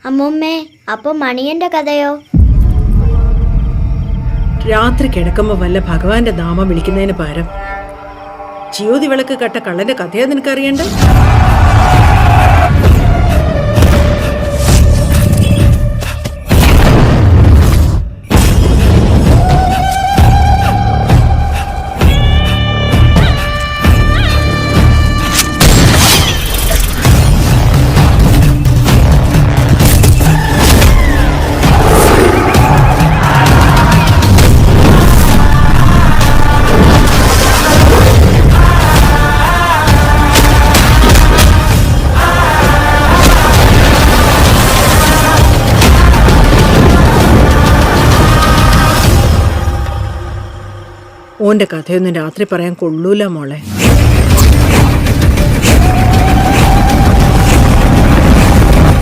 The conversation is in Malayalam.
അമ്മൂമ്മേ, അപ്പൊ മണിയന്റെ കഥയോ? രാത്രി കിടക്കുമ്പോ വല്ല ഭഗവാന്റെ നാമം വിളിക്കുന്നതിന് പകരം ജ്യോതി വിളക്ക് കെട്ട കള്ളന്റെ കഥയാ നിനക്കറിയണ്ട? ഓന്റെ കഥയൊന്നും രാത്രി പറയാൻ കൊള്ളൂല മോളെ.